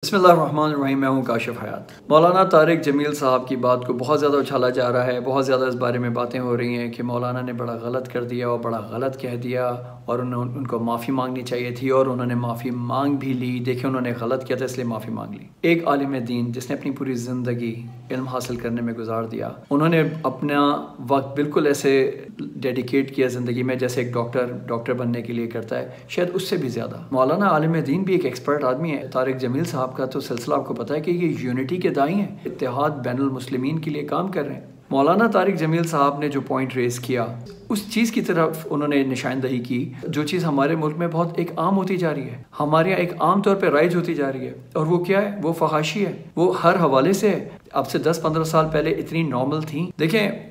बिस्मिल्लाहिर्रहमानिर्रहीम। मैं हूँ काशिफ हयात। मौलाना तारिक जमील साहब की बात को बहुत ज़्यादा उछाला जा रहा है। बहुत ज़्यादा इस बारे में बातें हो रही हैं कि मौलाना ने बड़ा गलत कर दिया और बड़ा गलत कह दिया और उनको माफ़ी मांगनी चाहिए थी और उन्होंने माफ़ी मांग भी ली। देखिए, उन्होंने गलत किया था इसलिए माफ़ी मांग ली। एक आलिम दीन जिसने अपनी पूरी ज़िंदगी इल्म हासिल करने में गुजार दिया, उन्होंने अपना वक्त बिल्कुल ऐसे डेडिकेट किया ज़िंदगी में जैसे एक डॉक्टर बनने के लिए करता है, शायद उससे भी ज़्यादा। मौलाना आलिम दीन भी एक एक्सपर्ट आदमी है। तारिक जमील साहब का तो सिलसिला आपको पता है कि ये यूनिटी के दाई हैं, इत्तेहाद बैनुल मुस्लिमीन के लिए काम कर रहे हैं। मौलाना तारिक जमील साहब ने जो पॉइंट रेस किया, उस चीज़ की तरफ उन्होंने निशानदही की जो चीज़ हमारे मुल्क में बहुत एक आम होती जा रही है, हमारे यहाँ एक आम तौर पे राइज होती जा रही है। और वो क्या है? वो फहाशी है। वो हर हवाले से है। अब से 10-15 साल पहले इतनी नॉर्मल थी। देखें,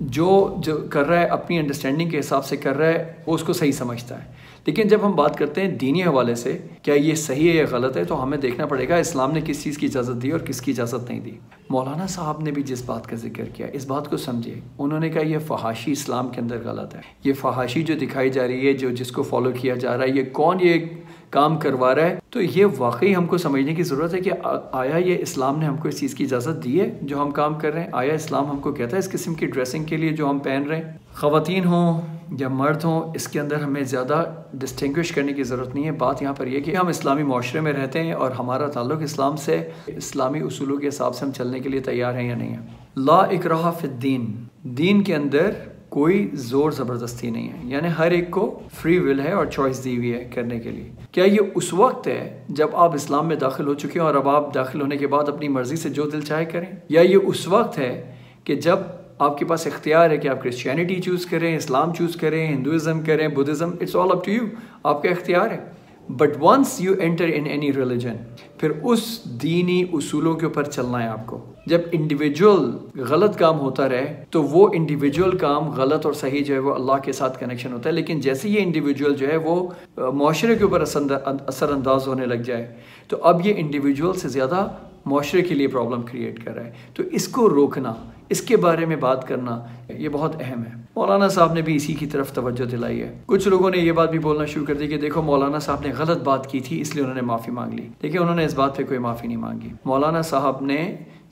जो कर रहा है अपनी अंडरस्टैंडिंग के हिसाब से कर रहा है, वो उसको सही समझता है। लेकिन जब हम बात करते हैं दीनी हवाले से, क्या ये सही है या गलत है, तो हमें देखना पड़ेगा इस्लाम ने किस चीज़ की इजाज़त दी और किसकी इजाज़त नहीं दी। मौलाना साहब ने भी जिस बात का जिक्र किया, इस बात को समझिए। उन्होंने कहा यह फहाशी इस्लाम के अंदर गलत है। ये फहाशी जो दिखाई जा रही है, जिसको फॉलो किया जा रहा है, ये कौन ये काम करवा रहा है, तो ये वाकई हमको समझने की ज़रूरत है कि आया ये इस्लाम ने हमको इस चीज़ की इजाज़त दी है जो हम काम कर रहे हैं? आया इस्लाम हमको कहता है इस किस्म की ड्रेसिंग के लिए जो हम पहन रहे हैं, ख़वातीन हों या मर्द हों, इसके अंदर हमें ज़्यादा डिस्टिंग्विश करने की ज़रूरत नहीं है। बात यहाँ पर यह कि हम इस्लामी माशरे में रहते हैं और हमारा ताल्लुक़ इस्लाम से, इस्लामी उसूलों के हिसाब से हम चलने के लिए तैयार हैं या नहीं है। ला इकराह फिद्दीन, दीन के अंदर कोई ज़ोर ज़बरदस्ती नहीं है, यानी हर एक को फ्री विल है और चॉइस दी हुई है करने के लिए। क्या ये उस वक्त है जब आप इस्लाम में दाखिल हो चुके हैं और अब आप दाखिल होने के बाद अपनी मर्ज़ी से जो दिल चाहे करें, या ये उस वक्त है कि जब आपके पास इख्तियार है कि आप क्रिश्चियनिटी चूज़ करें, इस्लाम चूज़ करें, हिंदुज़म करें, Buddhism, it's all up to you, आपका इख्तियार है। But once you enter in any religion, फिर उस दीनी उसूलों के ऊपर चलना है आपको। जब इंडिविजुअल गलत काम होता रहे तो वो इंडिविजुअल काम गलत और सही जो है वो अल्लाह के साथ कनेक्शन होता है। लेकिन जैसे ये इंडिविजुअल जो है वो माशरे के ऊपर असरअंदाज होने लग जाए, तो अब ये इंडिविजुअल से ज़्यादा माशरे के लिए प्रॉब्लम क्रिएट कर रहा है। तो इसको रोकना, इसके बारे में बात करना, ये बहुत अहम है। मौलाना साहब ने भी इसी की तरफ तवज्जो दिलाई है। कुछ लोगों ने ये बात भी बोलना शुरू कर दी कि देखो, मौलाना साहब ने गलत बात की थी इसलिए उन्होंने माफ़ी मांग ली। देखिए, उन्होंने इस बात पे कोई माफ़ी नहीं मांगी। मौलाना साहब ने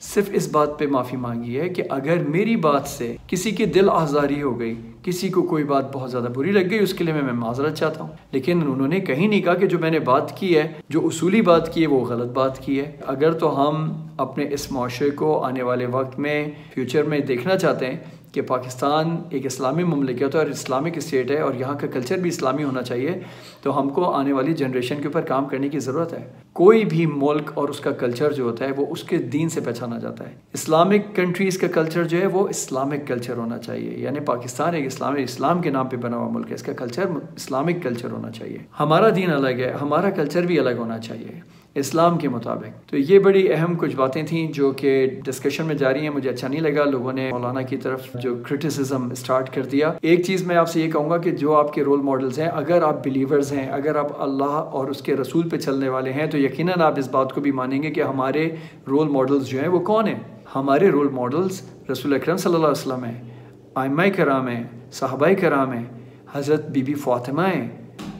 सिर्फ इस बात पे माफ़ी मांगी है कि अगर मेरी बात से किसी की दिल आज़ारी हो गई, किसी को कोई बात बहुत ज़्यादा बुरी लग गई, उसके लिए मैं माजरत चाहता हूँ। लेकिन उन्होंने कहीं नहीं कहा कि जो मैंने बात की है, जो उसूली बात की है, वो गलत बात की है। अगर तो हम अपने इस माशरे को आने वाले वक्त में, फ्यूचर में देखना चाहते हैं कि पाकिस्तान एक इस्लामी मुमलिकत और इस्लामिक स्टेट है और यहाँ का कल्चर भी इस्लामी होना चाहिए, तो हमको आने वाली जनरेशन के ऊपर काम करने की ज़रूरत है। कोई भी मुल्क और उसका कल्चर जो होता है वो उसके दीन से पहचाना जाता है। इस्लामिक कंट्रीज़ का कल्चर जो है वो इस्लामिक कल्चर होना चाहिए, यानी पाकिस्तान एक इस्लाम के नाम पे बना हुआ मुल्क है, इसका कल्चर इस्लामिक कल्चर होना चाहिए। हमारा दीन अलग है, हमारा कल्चर भी अलग होना चाहिए इस्लाम के मुताबिक। तो ये बड़ी अहम कुछ बातें थीं जो कि डिस्कशन में जारी हैं। मुझे अच्छा नहीं लगा लोगों ने मौलाना की तरफ जो क्रिटिसिज्म स्टार्ट कर दिया। एक चीज़ मैं आपसे ये कहूँगा कि जो आपके रोल मॉडल्स हैं, अगर आप बिलीवर्स हैं, अगर आप अल्लाह और उसके रसूल पे चलने वाले हैं, तो यकीनन आप इस बात को भी मानेंगे कि हमारे रोल मॉडल्स जो हैं वो कौन हैं। हमारे रोल मॉडल्स रसूल अकरम सल्लल्लाहु अलैहि वसल्लम हैं, आइम्मा कराम हैं, सहाबाए कराम हैं, हज़रत बीबी फ़ातिमा हैं,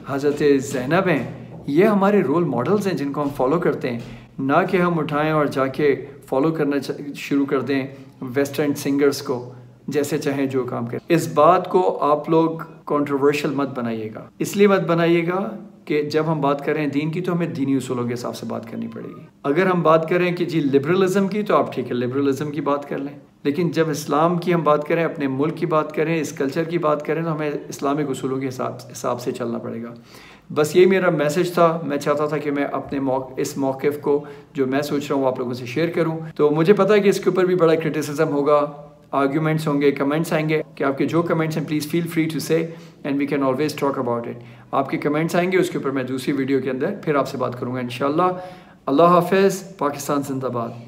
हज़रत ज़ैनब हैं। ये हमारे रोल मॉडल्स हैं जिनको हम फॉलो करते हैं, ना कि हम उठाएं और जाके फॉलो करना शुरू कर दें वेस्टर्न सिंगर्स को, जैसे चाहें जो काम करें। इस बात को आप लोग कंट्रोवर्शियल मत बनाइएगा। इसलिए मत बनाइएगा कि जब हम बात करें दीन की तो हमें दीनी उसूलों के हिसाब से बात करनी पड़ेगी। अगर हम बात करें कि जी लिबरलिज्म की, तो आप ठीक है लिबरलिज्म की बात कर लें, लेकिन जब इस्लाम की हम बात करें, अपने मुल्क की बात करें, इस कल्चर की बात करें, तो हमें इस्लामिक उसूलों के हिसाब से चलना पड़ेगा। बस ये मेरा मैसेज था। मैं चाहता था कि मैं अपने इस मौक़िफ़ को जो मैं सोच रहा हूँ आप लोगों से शेयर करूँ। तो मुझे पता है कि इसके ऊपर भी बड़ा क्रिटिसिज्म होगा, आर्ग्यूमेंट्स होंगे, कमेंट्स आएंगे। कि आपके जो कमेंट्स हैं please feel free to say and we can always talk about it. आपके कमेंट्स आएंगे, उसके ऊपर मैं दूसरी वीडियो के अंदर फिर आपसे बात करूँगा इंशाल्लाह। अल्लाह हाफ़िज़। पाकिस्तान जिंदाबाद।